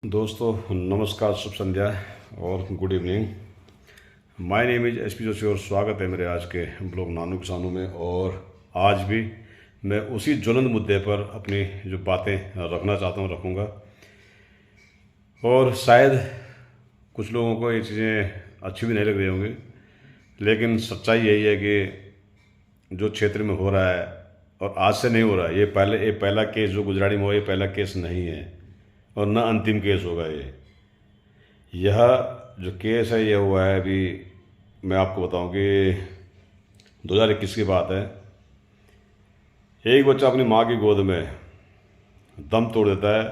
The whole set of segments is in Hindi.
दोस्तों नमस्कार, शुभ संध्या और good evening. My name is S P Joshi और स्वागत है मेरे आज के ब्लॉग नानू किसानों में। और आज भी मैं उसी ज्वलंत मुद्दे पर अपनी जो बातें रखना चाहता हूँ रखूँगा। और शायद कुछ लोगों को ये चीज़ें अच्छी भी नहीं लग रही होंगी, लेकिन सच्चाई यही है कि जो क्षेत्र में हो रहा है, और आज से नहीं हो रहा है, ये पहला केस जो गुजराड़ी में हुआ, ये पहला केस नहीं है और न अंतिम केस होगा। यह जो केस है ये हुआ है अभी, मैं आपको बताऊं कि 2021 की बात है। एक बच्चा अपनी माँ की गोद में दम तोड़ देता है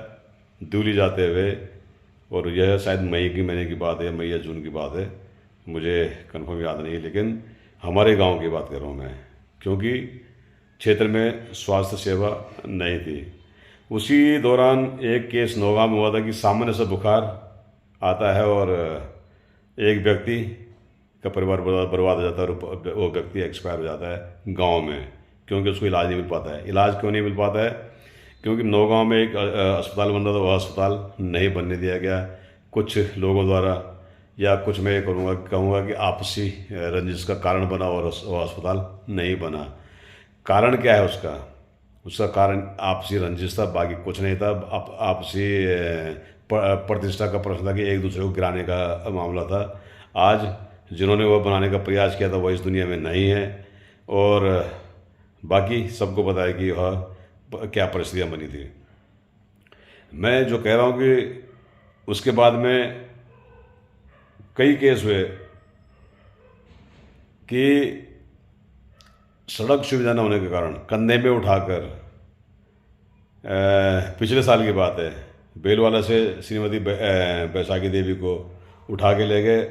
दिल्ली जाते हुए, और यह शायद मई के महीने की बात है, मई या जून की बात है, मुझे कंफर्म याद नहीं है, लेकिन हमारे गांव की बात कर रहा हूँ मैं, क्योंकि क्षेत्र में स्वास्थ्य सेवा नहीं थी। उसी दौरान एक केस नौगांव में हुआ था कि सामान्य सा बुखार आता है और एक व्यक्ति का परिवार बर्बाद हो जाता है और वो व्यक्ति एक्सपायर हो जाता है गांव में, क्योंकि उसको इलाज नहीं मिल पाता है। इलाज क्यों नहीं मिल पाता है? क्योंकि नौगांव में एक अस्पताल बन रहा था, वह अस्पताल नहीं बनने दिया गया कुछ लोगों द्वारा, या कुछ मैं ये कहूँगा कि आपसी रंजिश का कारण बना और वह अस्पताल नहीं बना। कारण क्या है उसका? उसका कारण आपसी रंजिश था, बाकी कुछ नहीं था। आपसी प्रतिष्ठा का प्रश्न था कि एक दूसरे को गिराने का मामला था। आज जिन्होंने वह बनाने का प्रयास किया था वह इस दुनिया में नहीं है, और बाकी सबको पता है कि वह क्या परिस्थितियाँ बनी थी। मैं जो कह रहा हूँ कि उसके बाद में कई केस हुए कि सड़क सुविधा न होने के कारण कंधे में उठाकर, पिछले साल की बात है, बेलवाला से श्रीमती बैसाखी देवी को उठा के ले गए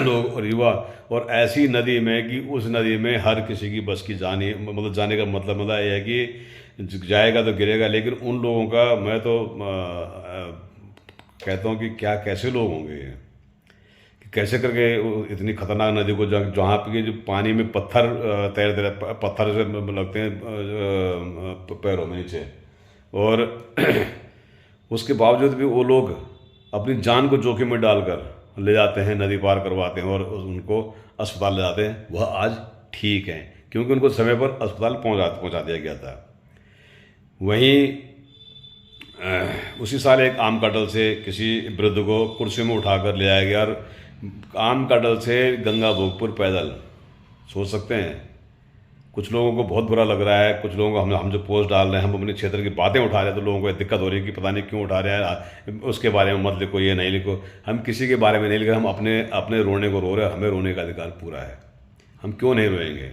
लोग और युवा, और ऐसी नदी में कि उस नदी में हर किसी की बस की जाने का मतलब यह है कि जाएगा तो गिरेगा। लेकिन उन लोगों का मैं तो कहता हूँ कि क्या कैसे लोग होंगे ये, कैसे करके इतनी खतरनाक नदी को जहाँ पे जो पानी में पत्थर तैरते पत्थर से लगते हैं पैरों में नीचे, और उसके बावजूद भी वो लोग अपनी जान को जोखिम में डालकर ले जाते हैं, नदी पार करवाते हैं और उनको अस्पताल ले जाते हैं। वह आज ठीक हैं क्योंकि उनको समय पर अस्पताल पहुँचा दिया गया था। वहीं उसी साल एक आम कटल से किसी वृद्ध को कुर्सी में उठाकर ले आया गया, और आम कटल से गंगा भोगपुर पैदल। सोच सकते हैं, कुछ लोगों को बहुत बुरा लग रहा है, कुछ लोगों को हम जो पोस्ट डाल रहे हैं, हम अपने क्षेत्र की बातें उठा रहे हैं, तो लोगों को दिक्कत हो रही है कि पता नहीं क्यों उठा रहे हैं, उसके बारे में मत लिखो, ये नहीं लिखो। हम किसी के बारे में नहीं लिख रहे, हम अपने रोने को रो रहे हैं। हमें रोने का अधिकार पूरा है, हम क्यों नहीं रोएंगे?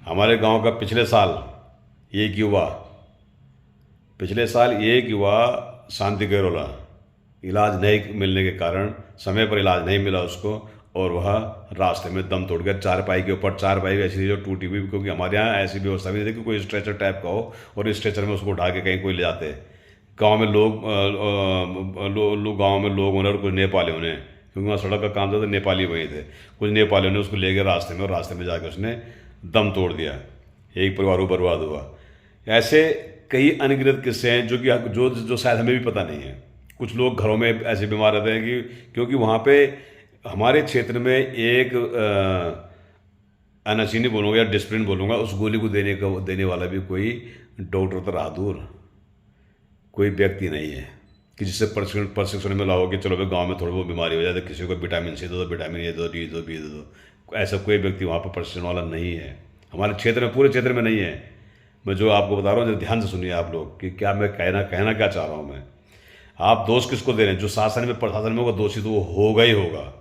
हमारे गाँव का पिछले साल एक युवा शांति गैरोला, इलाज नहीं मिलने के कारण, समय पर इलाज नहीं मिला उसको, और वह रास्ते में दम तोड़ गया। चारपाई के ऊपर, चारपाई ऐसी जो टूटी हुई, क्योंकि हमारे यहाँ ऐसी व्यवस्था भी नहीं थी कि कोई स्ट्रेचर टाइप का हो और स्ट्रेचर में उसको उठा के कहीं कोई ले जाते। गांव में गांव में लोग होने और कुछ नेपाली होने, क्योंकि वहाँ सड़क का काम था तो नेपाली वहीं थे, कुछ नेपालियों ने उसको ले गए रास्ते में, और रास्ते में जाकर उसने दम तोड़ दिया। एक परिवार बर्बाद हुआ। ऐसे कई अनगिनत किस्से हैं जो शायद हमें भी पता नहीं है। कुछ लोग घरों में ऐसे बीमार रहते हैं कि क्योंकि वहाँ पे हमारे क्षेत्र में एक अनासिनी बोलूँगा या डिस्प्रिन बोलूँगा, उस गोली को देने वाला भी कोई डॉक्टर तो रहा दूर, कोई व्यक्ति नहीं है कि जिससे प्रशिक्षण मिला हो कि चलो भाई गांव में थोड़ी बहुत बीमारी हो जाए तो किसी को विटामिन सी दो, विटामिन ए दो, डी दो, बी दो। ऐसा कोई व्यक्ति वहाँ पर प्रशिक्षण वाला नहीं है हमारे क्षेत्र में, पूरे क्षेत्र में नहीं है। मैं जो आपको बता रहा हूँ ध्यान से सुनिए आप लोग कि क्या मैं कहना क्या चाह रहा हूँ मैं। आप दोष किसको दे रहे हैं? जो प्रशासन में होगा दोषी तो वो होगा ही होगा,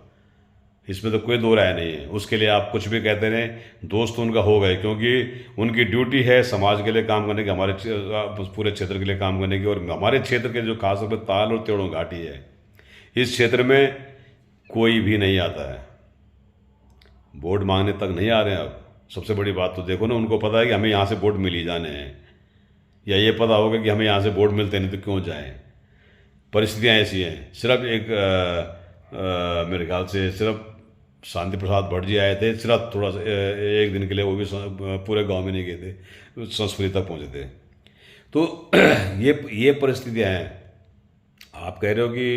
इसमें तो कोई दो राय नहीं है। उसके लिए आप कुछ भी कहते रहें, दोष तो उनका होगा ही, क्योंकि उनकी ड्यूटी है समाज के लिए काम करने की, हमारे पूरे क्षेत्र के लिए काम करने की। और हमारे क्षेत्र के जो खासतौर पर ताल और तेड़ों घाटी है, इस क्षेत्र में कोई भी नहीं आता है, वोट मांगने तक नहीं आ रहे हैं। अब सबसे बड़ी बात तो देखो ना, उनको पता है कि हमें यहाँ से वोट मिल ही जाने हैं, या ये पता होगा कि हमें यहाँ से वोट मिलते नहीं तो क्यों जाएं। परिस्थितियाँ ऐसी हैं। सिर्फ मेरे ख्याल से सिर्फ शांति प्रसाद भट्ट जी आए थे, सिर्फ थोड़ा सा एक दिन के लिए, वो भी पूरे गांव में नहीं गए थे, संस्कृति तक पहुँचे थे। तो ये परिस्थितियाँ हैं। आप कह रहे हो कि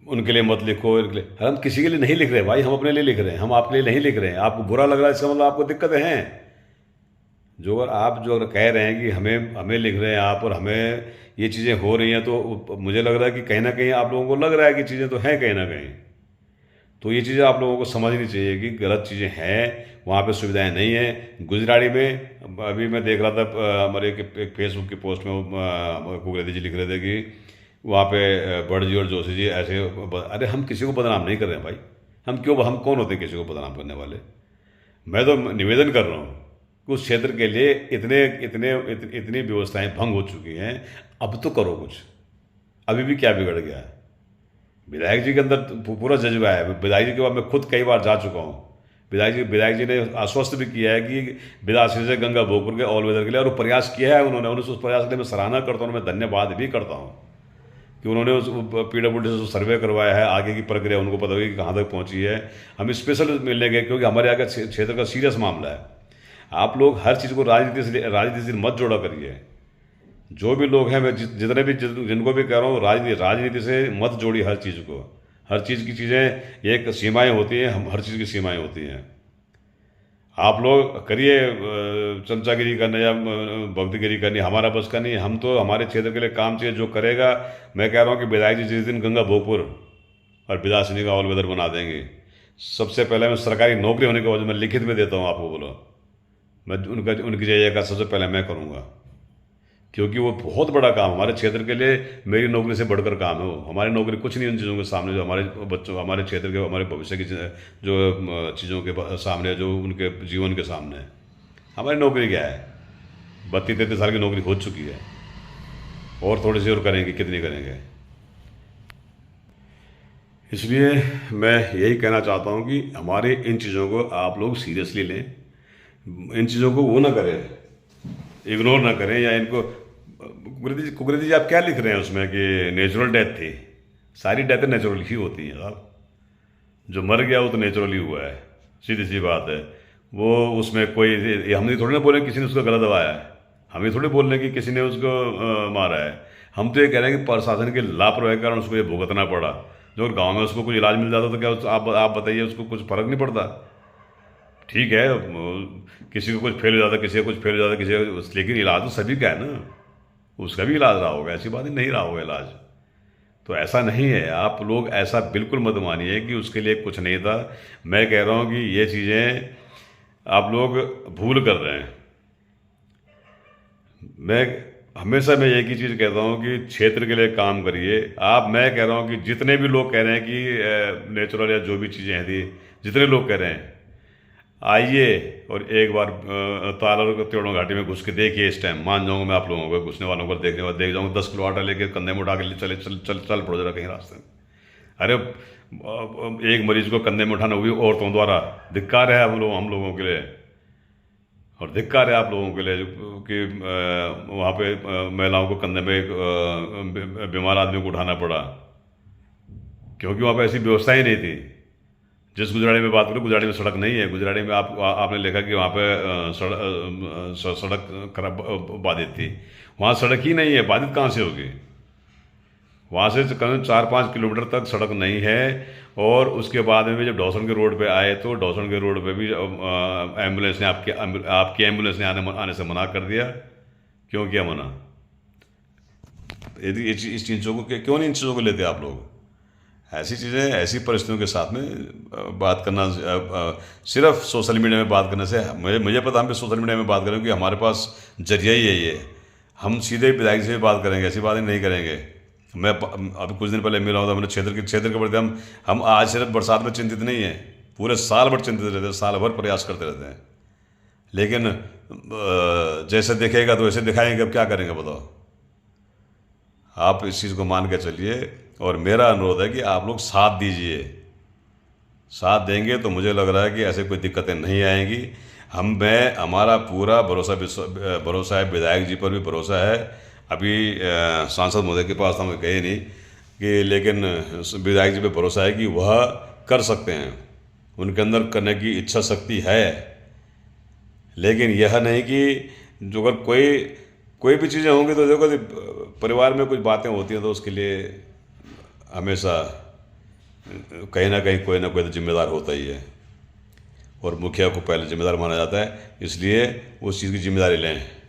उनके लिए मत लिखो, इनके लिए। हम किसी के लिए नहीं लिख रहे भाई, हम अपने लिए लिख रहे हैं, हम आपके लिए नहीं लिख रहे हैं। आपको बुरा लग रहा है, इसका मतलब आपको दिक्कतें हैं। जो अगर कह रहे हैं कि हमें हमें लिख रहे हैं आप और हमें ये चीज़ें हो रही हैं, तो मुझे लग रहा है कि कहीं ना कहीं आप लोगों को लग रहा है कि चीज़ें तो हैं कहीं ना कहीं। तो ये चीज़ें आप लोगों को समझनी चाहिए कि गलत चीज़ें हैं, वहाँ पे सुविधाएं नहीं हैं। गुजराड़ी में अभी मैं देख रहा था, हमारे एक फेसबुक की पोस्ट में कुकरेती जी लिख रहे थे कि वहाँ पे बड़ जी और जोशी जी ऐसे। अरे हम किसी को बदनाम नहीं कर रहे हैं भाई, हम कौन होते हैं किसी को बदनाम करने वाले। मैं तो निवेदन कर रहा हूँ कि उस क्षेत्र के लिए इतनी व्यवस्थाएं भंग हो चुकी हैं, अब तो करो कुछ। अभी भी क्या बिगड़ गया है? विधायक जी के अंदर पूरा जज्बा है। विधायक जी के बाद मैं खुद कई बार जा चुका हूँ। विधायक जी ने आश्वस्त भी किया है कि बिलासपुर से गंगा भोगपुर के ऑल वेदर के लिए, और प्रयास किया है उन्होंने उस प्रयास के लिए मैं सराहना करता हूँ, मैं धन्यवाद भी करता हूँ कि उन्होंने उस PWD से सर्वे करवाया है। आगे की प्रक्रिया उनको पता होगी कि कहाँ तक पहुँची है। हम स्पेशल मिलने गए क्योंकि हमारे यहाँ का क्षेत्र का सीरियस मामला है। आप लोग हर चीज़ को राजनीति से मत जोड़ा करिए। जो भी लोग हैं, मैं जितने भी जिनको भी कह रहा हूँ, राजनीति से मत जोड़िए हर चीज़ को। हर चीज़ की चीज़ें एक सीमाएं होती हैं, हम हर चीज़ की सीमाएं होती हैं। आप लोग करिए चमचागिरी करना या भक्तिगिरी करनी, हमारा बस का नहीं। हम तो हमारे क्षेत्र के लिए काम चाहिए जो करेगा। मैं कह रहा हूँ कि विधायक जी जिस दिन गंगा भोगपुर और बिलासनी का ऑल वेदर बना देंगे, सबसे पहले मैं सरकारी नौकरी होने के बाद मैं लिखित में देता हूँ आपको, बोलो मैं उनकी जय का सबसे पहले मैं करूँगा, क्योंकि वो बहुत बड़ा काम हमारे क्षेत्र के लिए मेरी नौकरी से बढ़कर काम है। वो हमारी नौकरी कुछ नहीं उन चीज़ों के सामने जो हमारे बच्चों, हमारे क्षेत्र के, हमारे भविष्य की जो चीज़ों के सामने, जो उनके जीवन के सामने है। हमारी नौकरी क्या है? 32-33 साल की नौकरी हो चुकी है, और थोड़ी सी और करेंगे, कितनी करेंगे। इसलिए मैं यही कहना चाहता हूँ कि हमारे इन चीज़ों को आप लोग सीरियसली लें। इन चीज़ों को वो ना करें, इग्नोर ना करें, या इनको कुकरेती जी आप क्या लिख रहे हैं उसमें कि नेचुरल डेथ थी। सारी डेथें नेचुरल ही होती हैं साहब। जो मर गया वो तो नेचुरली हुआ है, सीधी सी बात है। वो उसमें कोई, हम नहीं थोड़ी ना बोले किसी ने उसको गलत दबाया है, हम ये थोड़ी बोल रहे हैं कि किसी ने उसको मारा है। हम तो ये कह रहे हैं कि प्रशासन के लापरवाही के कारण उसको ये भुगतना पड़ा। जो गाँव में उसको कुछ इलाज मिल जाता तो क्या आप बताइए, उसको कुछ फर्क नहीं पड़ता। ठीक है, किसी को कुछ फेल हो जाता, किसी को कुछ फेल हो जाता, किसी को, लेकिन इलाज तो सभी का है ना। उसका भी इलाज रहा होगा, ऐसी बात नहीं रहा होगा इलाज। तो ऐसा नहीं है, आप लोग ऐसा बिल्कुल मत मानिए कि उसके लिए कुछ नहीं था। मैं कह रहा हूँ कि ये चीज़ें आप लोग भूल कर रहे हैं। मैं एक ही चीज़ कहता हूँ कि क्षेत्र के लिए काम करिए आप। मैं कह रहा हूँ कि जितने भी लोग कह रहे हैं कि नेचुरल या जो भी चीज़ें हैं थी, जितने लोग कह रहे हैं, आइए और एक बार ताल त्योड़ों घाटी में घुस के देखिए। इस टाइम मान जाऊंगा मैं आप लोगों को, घुसने वालों पर देखने वाले देख जाऊंगा। 10 किलो आटा लेके कंधे में उठा के चले चल पड़ो जरा कहीं रास्ते में। अरे एक मरीज को कंधे में उठाना, हुई औरतों द्वारा, धिक्कार है हम लोगों के लिए। और धिक्कार है आप लोगों के लिए कि वहाँ पे महिलाओं को कंधे में एक बीमार आदमी को उठाना पड़ा, क्योंकि वहाँ पे ऐसी व्यवस्था ही नहीं थी। जिस गुजराड़ी में बात करूँ, गुजराड़ी में सड़क नहीं है। गुजराड़ी में आपने देखा कि वहाँ पे सड़क खराब बाधित थी। वहाँ सड़क ही नहीं है, बाधित कहाँ से होगी? वहाँ से करीब 4-5 किलोमीटर तक सड़क नहीं है। और उसके बाद में जब डॉसन के रोड पे आए तो डॉसन के रोड पे भी एम्बुलेंस ने आपकी एम्बुलेंस ने आने से मना कर दिया। क्यों किया मना? यदि इस चीज़ों को क्यों नहीं इन चीज़ों को लेते आप लोग? ऐसी चीज़ें, ऐसी परिस्थितियों के साथ में बात करना, सिर्फ सोशल मीडिया में बात करने से, मुझे पता हम भी सोशल मीडिया में बात करें कि हमारे पास जरिया ही है ये। हम सीधे विधायक से बात करेंगे, ऐसी बातें नहीं करेंगे। मैं अभी कुछ दिन पहले मिला हूँ, मैंने क्षेत्र के प्रति हम आज सिर्फ बरसात में चिंतित नहीं है, पूरे साल भर चिंतित रहते हैं, साल भर प्रयास करते रहते हैं। लेकिन जैसे देखेगा तो वैसे दिखाएंगे, अब क्या करेंगे बताओ? आप इस चीज़ को मान के चलिए, और मेरा अनुरोध है कि आप लोग साथ दीजिए। साथ देंगे तो मुझे लग रहा है कि ऐसे कोई दिक्कतें नहीं आएंगी। हमारा पूरा भरोसा है, विधायक जी पर भी भरोसा है। अभी सांसद महोदय के पास हम गए नहीं कि, लेकिन विधायक जी पे भरोसा है कि वह कर सकते हैं, उनके अंदर करने की इच्छा शक्ति है। लेकिन यह नहीं कि जो अगर कोई भी चीज़ें होंगी तो देखो, परिवार में कुछ बातें होती हैं तो उसके लिए हमेशा कहीं ना कहीं कोई ना कोई तो जिम्मेदार होता ही है, और मुखिया को पहले जिम्मेदार माना जाता है, इसलिए उस चीज़ की जिम्मेदारी लें।